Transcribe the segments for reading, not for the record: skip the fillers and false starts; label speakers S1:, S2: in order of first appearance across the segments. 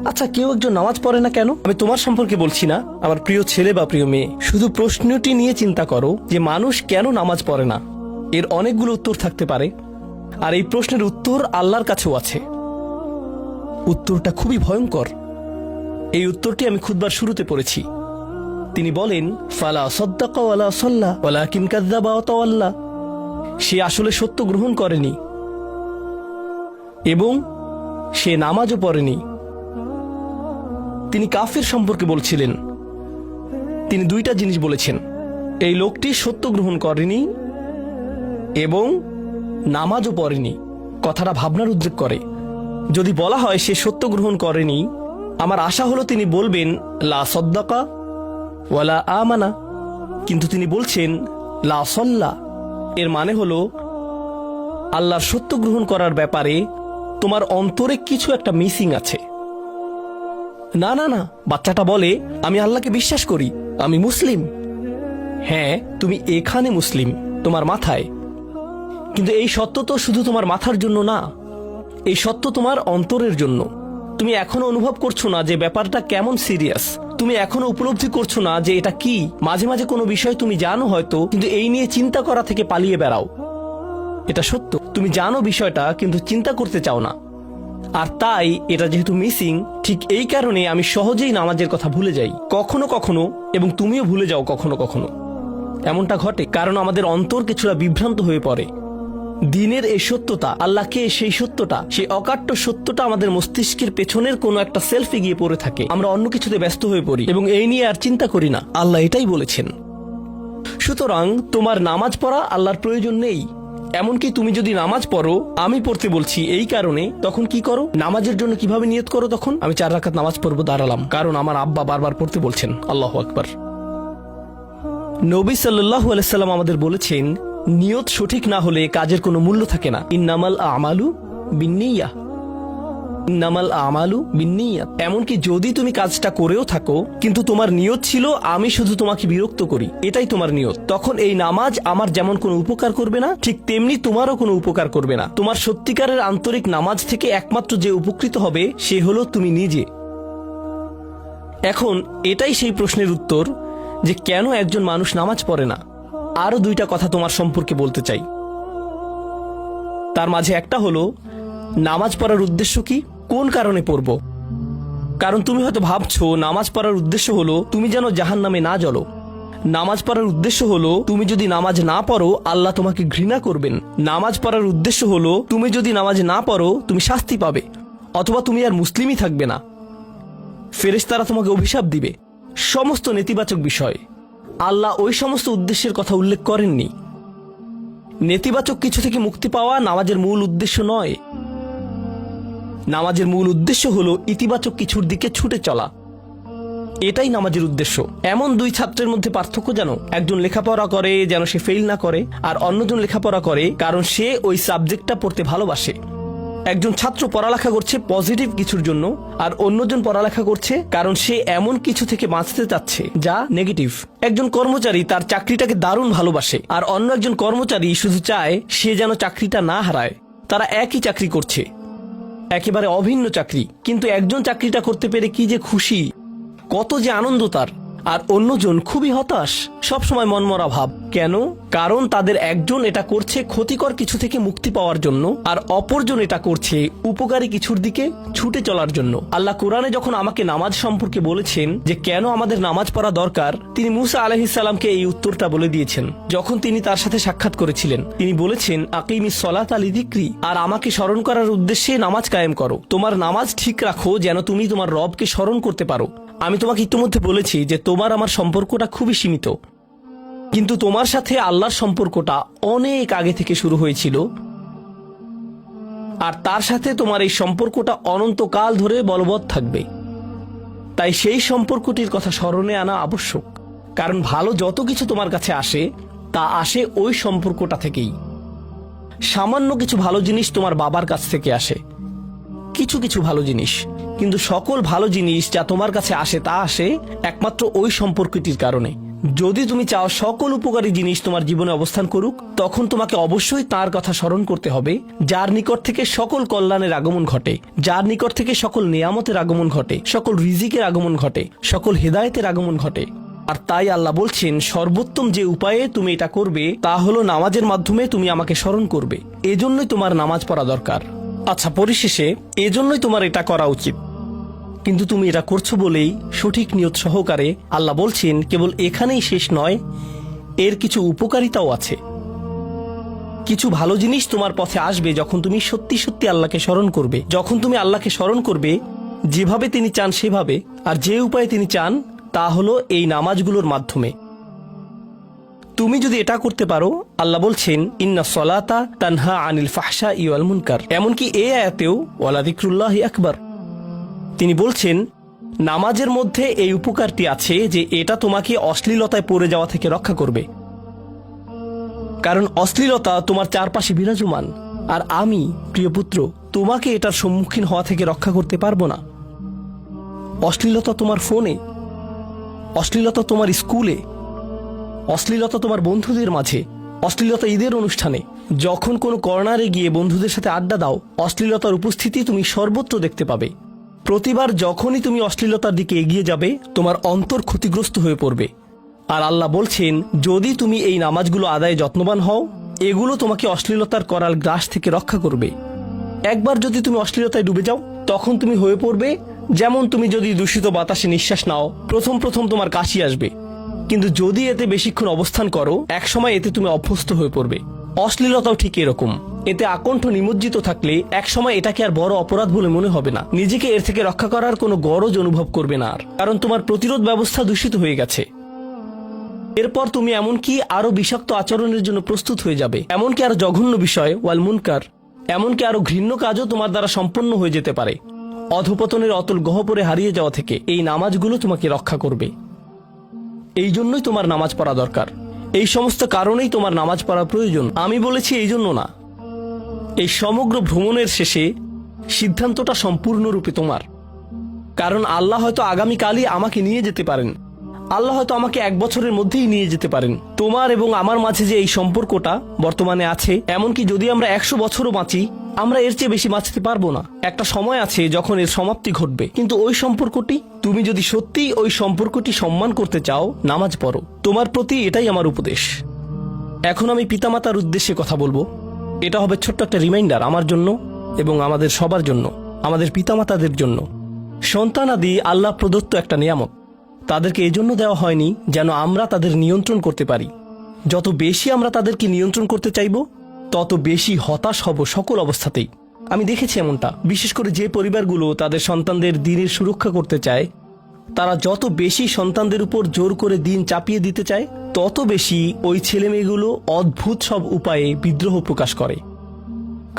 S1: আচ্ছা, কেউ একজন নামাজ পড়ে না কেন? আমি তোমার সম্পর্কে বলছি না, আমার প্রিয় ছেলে বা প্রিয় মেয়ে। শুধু প্রশ্নটি নিয়ে চিন্তা করো যে মানুষ কেন নামাজ পড়ে না। এর অনেকগুলো উত্তর থাকতে পারে, আর এই প্রশ্নের উত্তর আল্লাহর কাছেও আছে। উত্তরটা খুবই ভয়ঙ্কর। এই উত্তরটি আমি খুতবার শুরুতে পড়েছি। তিনি বলেন, ফালা সাদ্দাকা ওয়ালা সাল্লা ওয়ালাকিন কাযযাবা ওয়া তাওয়াল্লা। সে আসলে সত্য গ্রহণ করেনি এবং সে নামাজও পড়েনি। তিনি কাফির সম্পর্কে বলছিলেন। তিনি দুইটা জিনিস বলেছেন, এই লোকটি সত্য গ্রহণ করেনি এবং নামাজও পড়েনি। কথাটা ভাবনার উদ্রেক করে। যদি বলা হয় সে সত্য গ্রহণ করেনি, আমার আশা হলো তিনি বলবেন লা সাদ্দাকা ওয়ালা আমানা, কিন্তু তিনি বলছেন লা সাল্লা। এর মানে হলো আল্লাহর সত্য গ্রহণ করার ব্যাপারে তোমার অন্তরে কিছু একটা মিসিং আছে। না না না, বাচ্চাটা বলে আমি আল্লাহকে বিশ্বাস করি, আমি মুসলিম। হ্যাঁ, তুমি এখানে মুসলিম, তোমার মাথায়। কিন্তু এই সত্য তো শুধু তোমার মাথার জন্য না, এই সত্য তোমার অন্তরের জন্য। তুমি এখনো অনুভব করছো না যে ব্যাপারটা কেমন সিরিয়াস। তুমি এখনো উপলব্ধি করছো না যে এটা কি। মাঝে মাঝে কোনো বিষয় তুমি জানো হয়তো, কিন্তু এই নিয়ে চিন্তা করা থেকে পালিয়ে বেড়াও। এটা সত্য, তুমি জানো বিষয়টা কিন্তু চিন্তা করতে চাও না। আর তাই এটা যেহেতু মিসিং, ঠিক এই কারণে আমি সহজেই নামাজের কথা ভুলে যাই কখনো কখনো, এবং তুমিও ভুলে যাও কখনো কখনো। এমনটা ঘটে কারণ আমাদের অন্তর কিছুটা বিভ্রান্ত হয়ে পড়ে। দিনের এই সত্যতা, আল্লাহকে সেই সত্যটা, সেই অকাট্য সত্যটা আমাদের মস্তিষ্কের পেছনের কোনো একটা সেলফে গিয়ে পড়ে থাকে। আমরা অন্য কিছুতে ব্যস্ত হয়ে পড়ি এবং এই নিয়ে আর চিন্তা করি না। আল্লাহ এটাই বলেছেন। সুতরাং তোমার নামাজ পড়া আল্লাহর প্রয়োজন নেই। এমনকি তুমি যদি নামাজ পড়ো, আমি পড়তে বলছি এই কারণে, তখন কি করো? নামাজের জন্য কিভাবে নিয়ত করো? তখন আমি 4 রাকাত নামাজ পড়বো, দাঁড়ালাম, কারণ আমার আব্বা বারবার পড়তে বলছেন। আল্লাহু আকবার। নবী সাল্লাল্লাহু আলাইহি সাল্লাম আমাদের বলেছেন, নিয়ত সঠিক না হলে কাজের কোনো মূল্য থাকে না। ইন্নামাল আমালু বিন্নিয়াহ, ইন্নামাল আমালু বিন্নিয়াত। এমনকি যদি তুমি কাজটা করেও থাকো কিন্তু তোমার নিয়ত ছিল আমি শুধু তোমাকে বিরক্ত করি, এটাই তোমার নিয়ত, তখন এই নামাজ আমার যেমন কোনো উপকার করবে না, ঠিক তেমনি তোমারও কোনো উপকার করবে না। তোমার সত্যিকারের আন্তরিক নামাজ থেকে একমাত্র যে উপকৃত হবে সে হলো তুমি নিজে। এখন এটাই সেই প্রশ্নের উত্তর যে কেন একজন মানুষ নামাজ পড়ে না। আরো 2টা কথা তোমার সম্পর্কে বলতে চাই। তার মাঝে একটা হলো নামাজ পড়ার উদ্দেশ্য কি, কোন কারণে পড়ব। কারণ তুমি হয়তো ভাবছো নামাজ পড়ার উদ্দেশ্য হলো তুমি যেন জাহান্নামে না জ্বলো। নামাজ পড়ার উদ্দেশ্য হলো তুমি যদি নামাজ না পড়ো আল্লাহ তোমাকে ঘৃণা করবেন। নামাজ পড়ার উদ্দেশ্য হলো তুমি যদি নামাজ না পড়ো তুমি শাস্তি পাবে, অথবা তুমি আর মুসলিমই থাকবে না, ফেরেশতারা তোমাকে অভিশাপ দিবে। সমস্ত নেতিবাচক বিষয়। আল্লাহ ওই সমস্ত উদ্দেশ্যের কথা উল্লেখ করেননি। নেতিবাচক কিছু থেকে মুক্তি পাওয়া নামাজের মূল উদ্দেশ্য নয়। নামাজের মূল উদ্দেশ্য হলো ইতিবাচক কিছুর দিকে ছুটে চলা, এটাই নামাজের উদ্দেশ্য। এমন 2 ছাত্রের মধ্যে পার্থক্য জানো? একজন লেখাপড়া করে যেন সে ফেল না করে, আর অন্যজন লেখাপড়া করে কারণ সে ওই সাবজেক্টটা পড়তে ভালোবাসে। একজন ছাত্র পড়ালেখা করছে পজিটিভ কিছুর জন্য, আর অন্যজন পড়ালেখা করছে কারণ সে এমন কিছু থেকে বাঁচতে চাচ্ছে যা নেগেটিভ। একজন কর্মচারী তার চাকরিটাকে দারুণ ভালোবাসে, আর অন্য একজন কর্মচারী শুধু চায় সে যেন চাকরিটা না হারায়। তারা একই চাকরি করছে, একেবারে অভিন্ন চাকরি, কিন্তু একজন চাকরিটা করতে পেরে কি যে খুশি, কত যে আনন্দ তার, আর অন্যজন খুবই হতাশ, সবসময় মনমরা ভাব। কেন? কারণ তাদের একজন এটা করছে ক্ষতিকর কিছু থেকে মুক্তি পাওয়ার জন্য, আর অপরজন এটা করছে উপকারী কিছুর দিকে ছুটে চলার জন্য। আল্লাহ কোরআনে যখন আমাকে নামাজ সম্পর্কে বলেছেন যে কেন আমাদের নামাজ পড়া দরকার, তিনি মুসা আলাইহিস সালামকে এই উত্তরটা বলে দিয়েছেন। যখন তিনি তার সাথে সাক্ষাৎ করেছিলেন তিনি বলেছেন, আকিমিস সলাতা লিযিকরি, আর আমাকে স্মরণ করার উদ্দেশ্যে নামাজ কায়েম করো। তোমার নামাজ ঠিক রাখো যেন তুমি তোমার রবকে স্মরণ করতে পারো। আমি তোমাকে ইতিমধ্যে বলেছি যে তোমার আমার সম্পর্কটা খুবই সীমিত, কিন্তু তোমার সাথে আল্লাহর সম্পর্কটা অনেক আগে থেকে শুরু হয়েছিল, আর তার সাথে তোমার এই সম্পর্কটা অনন্তকাল ধরে বলবৎ থাকবে। তাই সেই সম্পর্কটির কথা স্মরণে আনা আবশ্যক, কারণ ভালো যত কিছু তোমার কাছে আসে তা আসে ওই সম্পর্কটা থেকেই। সামান্য কিছু ভালো জিনিস তোমার বাবার কাছ থেকে আসে, কিছু কিছু ভালো জিনিস, কিন্তু সকল ভালো জিনিস যা তোমার কাছে আসে তা আসে একমাত্র ওই সম্পর্কটির কারণে। যদি তুমি চাও সকল উপকারী জিনিস তোমার জীবনে অবস্থান করুক, তখন তোমাকে অবশ্যই তার কথা স্মরণ করতে হবে, যার নিকট থেকে সকল কল্যাণের আগমন ঘটে, যার নিকট থেকে সকল নিয়ামতের আগমন ঘটে, সকল রিজিকের আগমন ঘটে, সকল হেদায়েতের আগমন ঘটে। আর তাই আল্লাহ বলছেন, সর্বোত্তম যে উপায়ে তুমি এটা করবে তা হলো নামাজের মাধ্যমে তুমি আমাকে স্মরণ করবে। এজন্যই তোমার নামাজ পড়া দরকার। আচ্ছা, পরিশেষে এজন্যই তোমার এটা করা উচিত, কিন্তু তুমি এটা করছো বলেই সঠিক নিয়ত সহকারে আল্লাহ বলছেন, কেবল এখানেই শেষ নয়, এর কিছু উপকারিতাও আছে। কিছু ভালো জিনিস তোমার পথে আসবে যখন তুমি সত্যি সত্যি আল্লাহকে স্মরণ করবে। যখন তুমি আল্লাহকে স্মরণ করবে যেভাবে তিনি চান সেভাবে, আর যে উপায়ে তিনি চান তা হলো এই নামাজগুলোর মাধ্যমে। তুমি যদি এটা করতে পারো, আল্লাহ বলছেন, ইন্না সলাতা তানহা আনিল ফাহশা ওয়াল মুনকার। এমনকি এই আয়াতেও ওয়ালা যিকরুল্লাহি আকবার, তিনি বলছেন নামাজের মধ্যে এই উপকারটি আছে যে এটা তোমাকে অশ্লীলতায় পড়ে যাওয়া থেকে রক্ষা করবে। কারণ অশ্লীলতা তোমার চারপাশে বিরাজমান, আর আমি প্রিয় পুত্র তোমাকে এটার সম্মুখীন হওয়া থেকে রক্ষা করতে পারবো না। অশ্লীলতা তোমার ফোনে, অশ্লীলতা তোমার স্কুলে, অশ্লীলতা তোমার বন্ধুদের মাঝে, অশ্লীলতা ঈদের অনুষ্ঠানে, যখন কোনো কর্নারে গিয়ে বন্ধুদের সাথে আড্ডা দাও, অশ্লীলতার উপস্থিতি তুমি সর্বত্র দেখতে পাবে। প্রতিবার যখনই তুমি অশ্লীলতার দিকে এগিয়ে যাবে, তোমার অন্তর ক্ষতিগ্রস্ত হয়ে পড়বে। আর আল্লাহ বলছেন, যদি তুমি এই নামাজগুলো আদায়ে যত্নবান হও, এগুলো তোমাকে অশ্লীলতার করাল গ্রাস থেকে রক্ষা করবে। একবার যদি তুমি অশ্লীলতায় ডুবে যাও, তখন তুমি হয়ে পড়বে যেমন তুমি যদি দূষিত বাতাসে নিঃশ্বাস নাও, প্রথম প্রথম তোমার কাশি আসবে, কিন্তু যদি এতে বেশিক্ষণ অবস্থান করো, একসময় এতে তুমি অভ্যস্ত হয়ে পড়বে। অশ্লীলতাও ঠিক এরকম, এতে আকণ্ঠ নিমজ্জিত থাকলে একসময় এটাকে আর বড় অপরাধ বলে মনে হবে না, নিজেকে এর থেকে রক্ষা করার কোনো গরজ অনুভব করবে না আর, কারণ তোমার প্রতিরোধ ব্যবস্থা দূষিত হয়ে গেছে। এরপর তুমি এমনকি আরো বিষাক্ত আচরণের জন্য প্রস্তুত হয়ে যাবে, এমনকি আরো জঘন্য বিষয় ওয়াল মুনকার, এমনকি আরো ঘৃণ্য কাজও তোমার দ্বারা সম্পন্ন হয়ে যেতে পারে। অধপতনের অতল গহ্বরে হারিয়ে যাওয়া থেকে এই নামাজগুলো তোমাকে রক্ষা করবে। এই জন্যই তোমার নামাজ পড়া দরকার, এই সমস্ত কারণেই তোমার নামাজ পড়া প্রয়োজন। আমি বলেছি এই জন্য না, এই সমগ্র ভ্রমণের শেষে সিদ্ধান্তটা সম্পূর্ণরূপে তোমার। কারণ আল্লাহ হয়তো আগামীকালই আমাকে নিয়ে যেতে পারেন, আল্লাহ হয়তো আমাকে 1 বছরের মধ্যেই নিয়ে যেতে পারেন। তোমার এবং আমার মাঝে যে এই সম্পর্কটা বর্তমানে আছে, এমনকি যদি আমরা 100 বছরও বাঁচি, আমরা এর চেয়ে বেশি বাঁচতে পারবো না। একটা সময় আছে যখন এর সমাপ্তি ঘটবে, কিন্তু ওই সম্পর্কটি, তুমি যদি সত্যিই ওই সম্পর্কটি সম্মান করতে চাও, নামাজ পড়ো। তোমার প্রতি এটাই আমার উপদেশ। এখন আমি পিতামাতার উদ্দেশ্যে কথা বলবো। এটা হবে ছোট্ট একটা রিমাইন্ডার আমার জন্য এবং আমাদের সবার জন্য, আমাদের পিতামাতাদের জন্য। সন্তানাদি আল্লাহ প্রদত্ত একটা নিয়ামত, তাদেরকে এজন্য দেওয়া হয়নি যেন আমরা তাদের নিয়ন্ত্রণ করতে পারি। যত বেশি আমরা তাদেরকে নিয়ন্ত্রণ করতে চাইব, তত বেশি হতাশ হব সকল অবস্থাতেই। আমি দেখেছি এমনটা, বিশেষ করে যে পরিবারগুলো তাদের সন্তানদের দিনের সুরক্ষা করতে চায়, তারা যত বেশি সন্তানদের উপর জোর করে দিন চাপিয়ে দিতে চায়, তত বেশি ওই ছেলেমেয়েগুলো অদ্ভুত সব উপায়ে বিদ্রোহ প্রকাশ করে।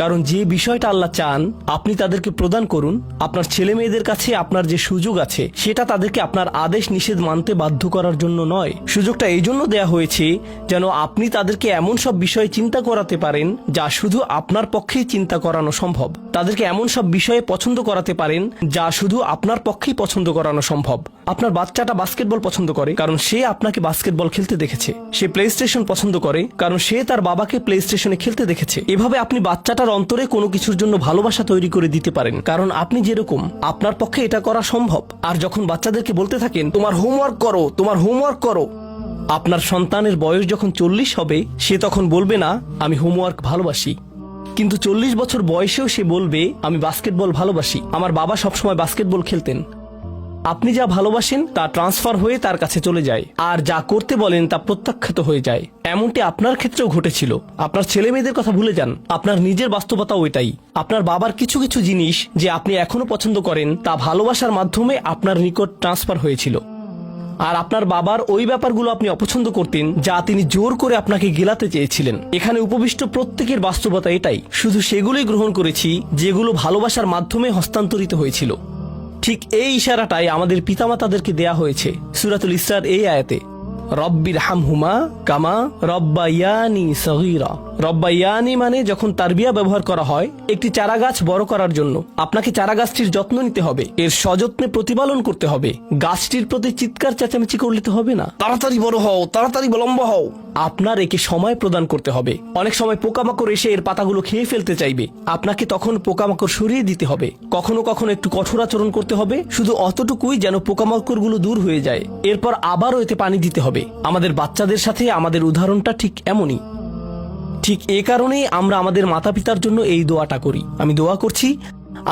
S1: কারণ যে বিষয়টা আল্লাহ চান আপনি তাদেরকে প্রদান করুন, আপনার ছেলে মেয়েদের কাছে আপনার যে সুযোগ আছে সেটা তাদেরকে আপনার আদেশ নিষেধ মানতে বাধ্য করার জন্য নয়। সুযোগটা এই জন্য দেয়া হয়েছে যেন আপনি তাদেরকে এমন সব বিষয়ে চিন্তা করাতে পারেন যা শুধু আপনার পক্ষেই চিন্তা করানো সম্ভব, তাদেরকে এমন সব বিষয়ে পছন্দ করাতে পারেন যা শুধু আপনার পক্ষেই পছন্দ করানো সম্ভব। আপনার বাচ্চাটা বাস্কেটবল পছন্দ করে কারণ সে আপনাকে বাস্কেটবল খেলতে দেখেছে, সে প্লে স্টেশন পছন্দ করে কারণ সে তার বাবাকে প্লে স্টেশনে খেলতে দেখেছে। এভাবে আপনি বাচ্চাটার অন্তরে কোনো কিছুর জন্য ভালোবাসা তৈরি করে দিতে পারেন, কারণ আপনি যেরকম, আপনার পক্ষে এটা করা সম্ভব। আর যখন বাচ্চাদেরকে বলতে থাকেন তোমার হোমওয়ার্ক করো, তোমার হোমওয়ার্ক করো, আপনার সন্তানের বয়স যখন 40 হবে, সে তখন বলবে না আমি হোমওয়ার্ক ভালোবাসি, কিন্তু 40 বছর বয়সেও সে বলবে আমি বাস্কেটবল ভালোবাসি, আমার বাবা সবসময় বাস্কেটবল খেলতেন। আপনি যা ভালোবাসেন তা ট্রান্সফার হয়ে তার কাছে চলে যায়, আর যা করতে বলেন তা প্রত্যাখ্যাত হয়ে যায়। এমনটি আপনার ক্ষেত্রেও ঘটেছিল। আপনার ছেলে মেয়েদের কথা ভুলে যান, আপনার নিজের বাস্তবতা ওইটাই। আপনার বাবার কিছু কিছু জিনিস যে আপনি এখনো পছন্দ করেন তা ভালোবাসার মাধ্যমে আপনার নিকট ট্রান্সফার হয়েছিল, আর আপনার বাবার ওই ব্যাপারগুলো আপনি অপছন্দ করতেন যা তিনি জোর করে আপনাকে গেলাতে চেয়েছিলেন। এখানে উপবিষ্ট প্রত্যেকের বাস্তবতা এটাই, শুধু সেগুলোই গ্রহণ করেছি যেগুলো ভালোবাসার মাধ্যমে হস্তান্তরিত হয়েছিল। ঠিক এই ইশারাটাই আমাদের পিতামাতাদেরকে দেয়া হয়েছে সূরাতুল ইসরার এই আয়াতে। রব্বির হামহুমা কামা রব্বায়ানি সগীরা। রব্বায়ানি মানে যখন তারবিয়া ব্যবহার করা হয় একটি চারা গাছ বড় করার জন্য, আপনাকে চারা গাছটির যত্ন নিতে হবে, এর সযত্নে প্রতিপালন করতে হবে। গাছটির প্রতি চিৎকার চেঁচামেচি করলে তো হবে না, তাড়াতাড়ি বড় হও, তাড়াতাড়ি লম্বা হও। আপনার একে সময় প্রদান করতে হবে। অনেক সময় পোকামাকড় এসে এর পাতাগুলো খেয়ে ফেলতে চাইবে, আপনাকে তখন পোকামাকড় সরিয়ে দিতে হবে। কখনো কখনো একটু কঠোর আচরণ করতে হবে, শুধু অতটুকুই যেন পোকামাকড়গুলো দূর হয়ে যায়। এরপর আবারও এতে পানি দিতে হবে। আমাদের বাচ্চাদের সাথে আমাদের উদাহরণটা ঠিক এমনই। ঠিক এ কারণেই আমরা আমাদের মাতা পিতার জন্য এই দোয়াটা করি। আমি দোয়া করছি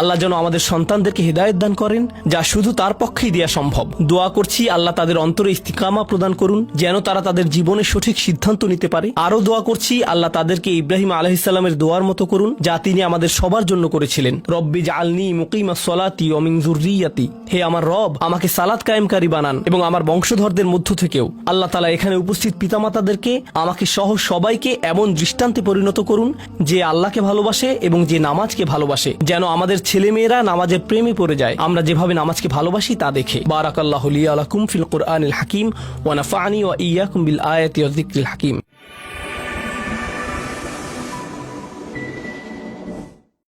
S1: আল্লাহ যেন আমাদের সন্তানদেরকে হেদায়েত দান করেন, যা শুধু তার পক্ষেই দেয়া সম্ভব। দোয়া করছি আল্লাহ তাদের অন্তরে ইস্তিকামা প্রদান করুন, যেন তারা তাদের জীবনে সঠিক সিদ্ধান্ত নিতে পারে। আরও দোয়া করছি আল্লাহ তাদেরকে ইব্রাহিম আলাইহিসসালামের দোয়ার মতো করুন, যা তিনি আমাদের সবার জন্য করেছিলেন। রব্বি জাআলনি মুকিমাস সলাতি ওয়া মিন যুররিয়াতি। হে আমার রব, আমাকে সালাত কায়েমকারী বানান এবং আমার বংশধরদের মধ্য থেকেও। আল্লাহ তাআলা এখানে উপস্থিত পিতামাতাদেরকে, আমাকে সহ সবাইকে এমন দৃষ্টান্তে পরিণত করুন যে আল্লাহকে ভালোবাসে এবং যে নামাজকে ভালোবাসে, যেন আমাদের ছেলেমেয়েরা নামাজের প্রেমে পড়ে যায় আমরা যেভাবে নামাজকে ভালোবাসি তা দেখে। বারাকাল্লাহু লি ওয়া লাকুম ফিল কুরআনিল হাকিম ওয়া নাফা'নি ওয়া ইয়্যাকুম বিল আয়াতি ওয়াজ যিকরিল হাকিম।